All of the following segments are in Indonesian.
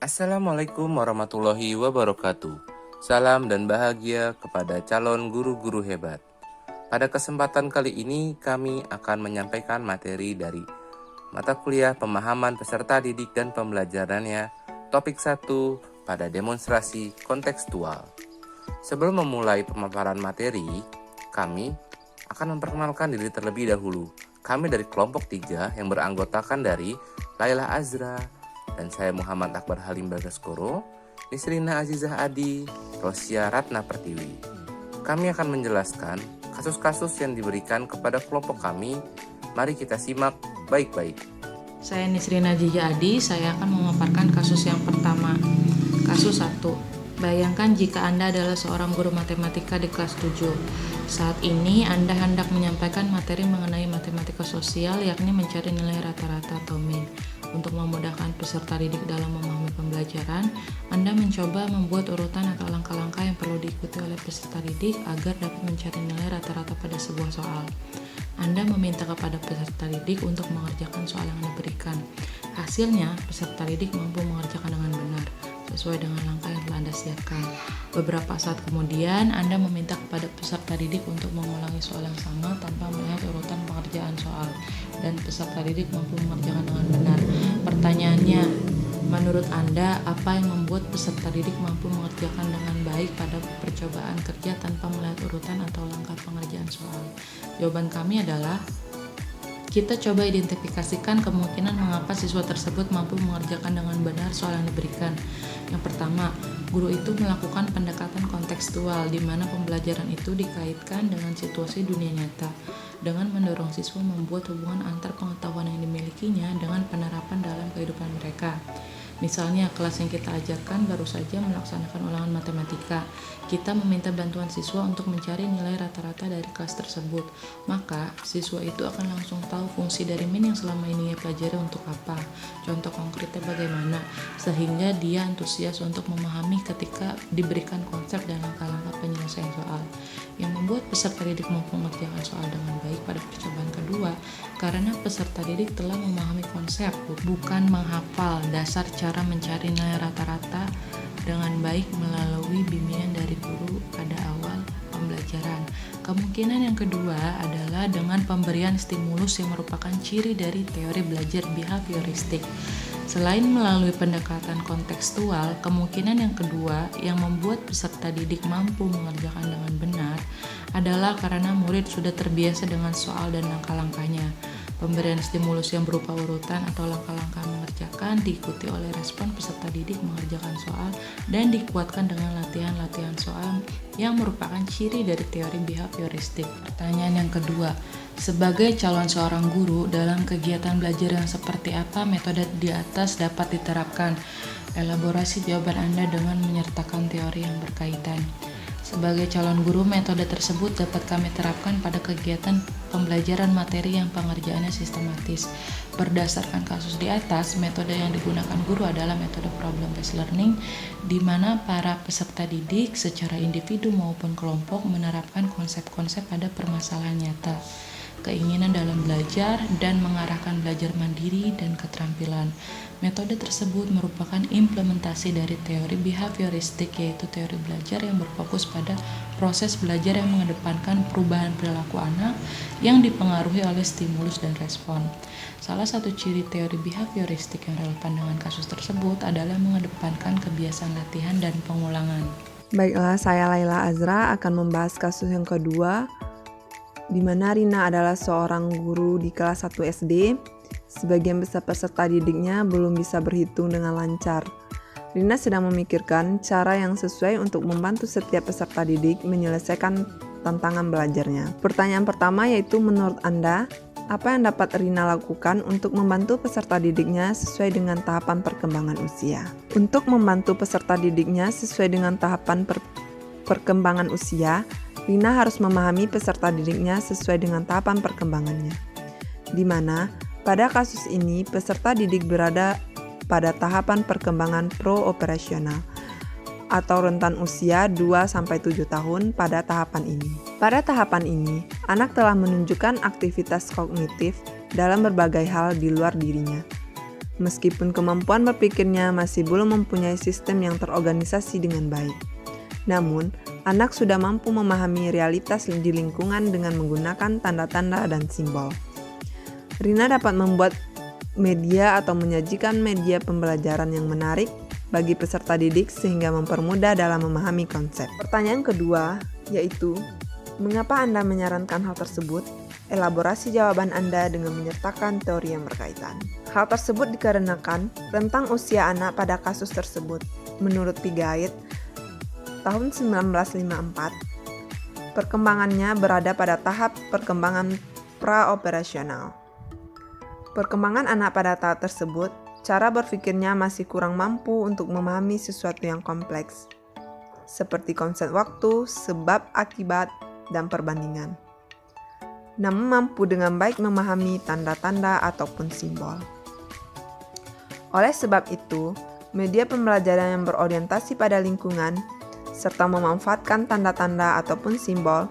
Assalamualaikum warahmatullahi wabarakatuh. Salam dan bahagia kepada calon guru-guru hebat. Pada kesempatan kali ini kami akan menyampaikan materi dari mata kuliah pemahaman peserta didik dan pembelajarannya, topik 1 pada demonstrasi kontekstual. Sebelum memulai pemaparan materi, kami akan memperkenalkan diri terlebih dahulu. Kami dari kelompok 3 yang beranggotakan dari Laila Azra, dan saya Muhammad Akbar Halim Bagaskoro, Nisrina Azizah Adi, Rosia Ratna Pertiwi. Kami akan menjelaskan kasus-kasus yang diberikan kepada kelompok kami. Mari kita simak baik-baik. Saya Nisrina Azizah Adi, saya akan memaparkan kasus yang pertama. Kasus 1. Bayangkan jika Anda adalah seorang guru matematika di kelas 7. Saat ini Anda hendak menyampaikan materi mengenai matematika sosial, yakni mencari nilai rata-rata atau mean. Untuk memudahkan peserta didik dalam memahami pembelajaran, Anda mencoba membuat urutan atau langkah-langkah yang perlu diikuti oleh peserta didik agar dapat mencari nilai rata-rata pada sebuah soal. Anda meminta kepada peserta didik untuk mengerjakan soal yang Anda berikan. Hasilnya, peserta didik mampu mengerjakan dengan benar, sesuai dengan langkah yang telah Anda siapkan. Beberapa saat kemudian, Anda meminta kepada peserta didik untuk mengulangi soal yang sama tanpa melihat urutan pengerjaan soal, dan peserta didik mampu mengerjakan dengan benar. Pertanyaannya, menurut Anda, apa yang membuat peserta didik mampu mengerjakan dengan baik pada percobaan kerja tanpa melihat urutan atau langkah pengerjaan soal? Jawaban kami adalah, kita coba identifikasikan kemungkinan mengapa siswa tersebut mampu mengerjakan dengan benar soal yang diberikan. Yang pertama, guru itu melakukan pendekatan kontekstual di mana pembelajaran itu dikaitkan dengan situasi dunia nyata, dengan mendorong siswa membuat hubungan antar pengetahuan yang dimilikinya dengan penerapan dalam kehidupan mereka. Misalnya, kelas yang kita ajarkan baru saja melaksanakan ulangan matematika. Kita meminta bantuan siswa untuk mencari nilai rata-rata dari kelas tersebut. Maka, siswa itu akan langsung tahu fungsi dari min yang selama ini ia pelajari untuk apa. Contoh konkretnya bagaimana, sehingga dia antusias untuk memahami ketika diberikan konsep dan langkah-langkah penyelesaian soal. Yang membuat peserta didik mampu mengerjakan soal dengan baik pada percobaan kedua, karena peserta didik telah memahami konsep, bukan menghafal dasar cara mencari nilai rata-rata dengan baik melalui bimbingan dari guru pada awal pembelajaran. Kemungkinan yang kedua adalah dengan pemberian stimulus yang merupakan ciri dari teori belajar behavioristik. Selain melalui pendekatan kontekstual, kemungkinan yang kedua yang membuat peserta didik mampu mengerjakan dengan benar adalah karena murid sudah terbiasa dengan soal dan langkah-langkahnya. Pemberian stimulus yang berupa urutan atau langkah-langkah mengerjakan diikuti oleh respon peserta didik mengerjakan soal dan dikuatkan dengan latihan-latihan soal yang merupakan ciri dari teori behavioristik. Pertanyaan yang kedua, sebagai calon seorang guru, dalam kegiatan belajar yang seperti apa metode di atas dapat diterapkan? Elaborasi jawaban Anda dengan menyertakan teori yang berkaitan. Sebagai calon guru, metode tersebut dapat kami terapkan pada kegiatan pembelajaran materi yang pengerjaannya sistematis. Berdasarkan kasus di atas, metode yang digunakan guru adalah metode problem-based learning, di mana para peserta didik secara individu maupun kelompok menerapkan konsep-konsep pada permasalahan nyata, keinginan dalam belajar, dan mengarahkan belajar mandiri dan keterampilan. Metode tersebut merupakan implementasi dari teori behavioristik, yaitu teori belajar yang berfokus pada proses belajar yang mengedepankan perubahan perilaku anak yang dipengaruhi oleh stimulus dan respon. Salah satu ciri teori behavioristik yang relevan dengan kasus tersebut adalah mengedepankan kebiasaan latihan dan pengulangan. Baiklah, saya Laila Azra akan membahas kasus yang kedua, di mana Rina adalah seorang guru di kelas 1 SD. Sebagian besar peserta didiknya belum bisa berhitung dengan lancar. Rina sedang memikirkan cara yang sesuai untuk membantu setiap peserta didik menyelesaikan tantangan belajarnya. Pertanyaan pertama yaitu, menurut Anda, apa yang dapat Rina lakukan untuk membantu peserta didiknya sesuai dengan tahapan perkembangan usia? Untuk membantu peserta didiknya sesuai dengan tahapan perkembangan usia, Rina harus memahami peserta didiknya sesuai dengan tahapan perkembangannya, di mana pada kasus ini peserta didik berada pada tahapan perkembangan pro-operasional atau rentan usia 2-7 tahun pada tahapan ini. Pada tahapan ini, anak telah menunjukkan aktivitas kognitif dalam berbagai hal di luar dirinya. meskipun kemampuan berpikirnya masih belum mempunyai sistem yang terorganisasi dengan baik. Namun, anak sudah mampu memahami realitas di lingkungan dengan menggunakan tanda-tanda dan simbol. Rina dapat membuat media atau menyajikan media pembelajaran yang menarik bagi peserta didik sehingga mempermudah dalam memahami konsep. Pertanyaan kedua yaitu, mengapa Anda menyarankan hal tersebut? Elaborasi jawaban Anda dengan menyertakan teori yang berkaitan. Hal tersebut dikarenakan rentang usia anak pada kasus tersebut. Menurut Piaget, tahun 1954, perkembangannya berada pada tahap perkembangan praoperasional. Perkembangan anak pada tahap tersebut, cara berpikirnya masih kurang mampu untuk memahami sesuatu yang kompleks, seperti konsep waktu, sebab, akibat, dan perbandingan. Namun mampu dengan baik memahami tanda-tanda ataupun simbol. Oleh sebab itu, media pembelajaran yang berorientasi pada lingkungan serta memanfaatkan tanda-tanda ataupun simbol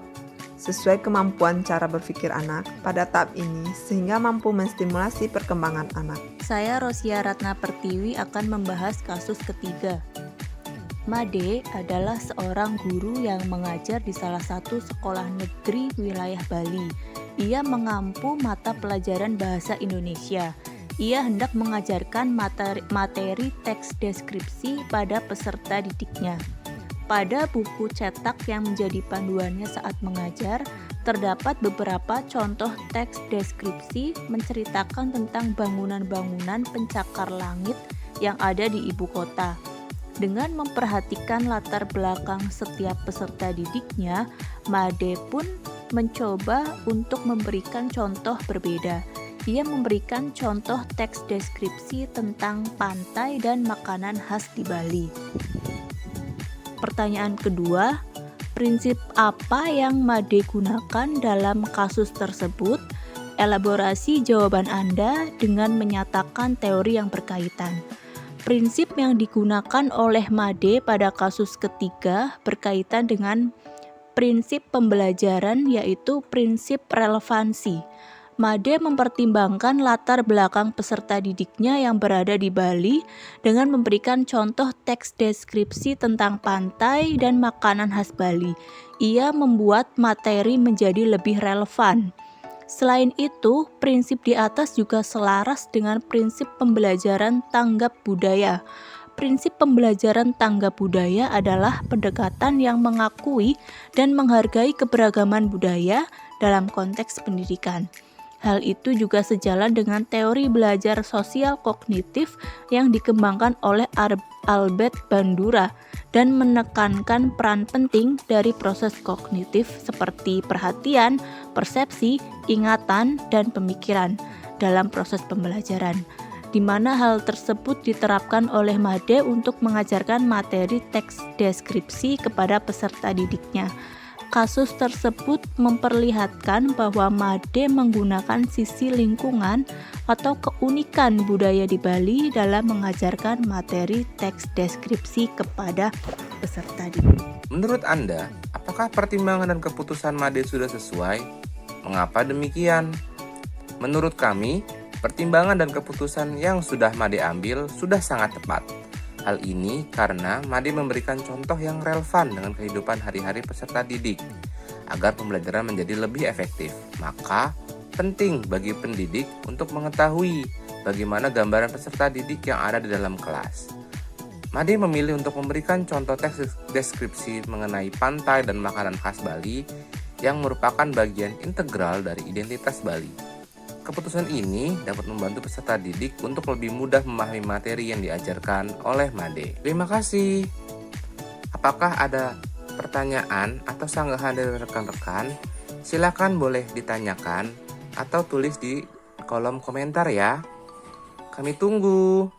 sesuai kemampuan cara berpikir anak pada tahap ini sehingga mampu menstimulasi perkembangan anak. Saya Rosia Ratna Pertiwi akan membahas kasus ketiga. Made adalah seorang guru yang mengajar di salah satu sekolah negeri wilayah Bali. Ia mengampu mata pelajaran bahasa Indonesia. Ia hendak mengajarkan materi teks deskripsi pada peserta didiknya. Pada buku cetak yang menjadi panduannya saat mengajar, terdapat beberapa contoh teks deskripsi menceritakan tentang bangunan-bangunan pencakar langit yang ada di ibu kota. Dengan memperhatikan latar belakang setiap peserta didiknya, Made pun mencoba untuk memberikan contoh berbeda. Ia memberikan contoh teks deskripsi tentang pantai dan makanan khas di Bali. Pertanyaan kedua, prinsip apa yang Made gunakan dalam kasus tersebut? Elaborasi jawaban Anda dengan menyatakan teori yang berkaitan. Prinsip yang digunakan oleh Made pada kasus ketiga berkaitan dengan prinsip pembelajaran, yaitu prinsip relevansi. Made mempertimbangkan latar belakang peserta didiknya yang berada di Bali dengan memberikan contoh teks deskripsi tentang pantai dan makanan khas Bali. Ia membuat materi menjadi lebih relevan. Selain itu, prinsip di atas juga selaras dengan prinsip pembelajaran tanggap budaya. Prinsip pembelajaran tanggap budaya adalah pendekatan yang mengakui dan menghargai keberagaman budaya dalam konteks pendidikan. Hal itu juga sejalan dengan teori belajar sosial kognitif yang dikembangkan oleh Albert Bandura dan menekankan peran penting dari proses kognitif seperti perhatian, persepsi, ingatan, dan pemikiran dalam proses pembelajaran, di mana hal tersebut diterapkan oleh Made untuk mengajarkan materi teks deskripsi kepada peserta didiknya. Kasus tersebut memperlihatkan bahwa Made menggunakan sisi lingkungan atau keunikan budaya di Bali dalam mengajarkan materi teks deskripsi kepada peserta didik. Menurut Anda, apakah pertimbangan dan keputusan Made sudah sesuai? Mengapa demikian? Menurut kami, pertimbangan dan keputusan yang sudah Made ambil sudah sangat tepat. Hal ini karena Made memberikan contoh yang relevan dengan kehidupan hari-hari peserta didik agar pembelajaran menjadi lebih efektif. Maka, penting bagi pendidik untuk mengetahui bagaimana gambaran peserta didik yang ada di dalam kelas. Made memilih untuk memberikan contoh teks deskripsi mengenai pantai dan makanan khas Bali yang merupakan bagian integral dari identitas Bali. Keputusan ini dapat membantu peserta didik untuk lebih mudah memahami materi yang diajarkan oleh Made. Terima kasih. Apakah ada pertanyaan atau sanggahan dari rekan-rekan? Silakan boleh ditanyakan atau tulis di kolom komentar ya. Kami tunggu.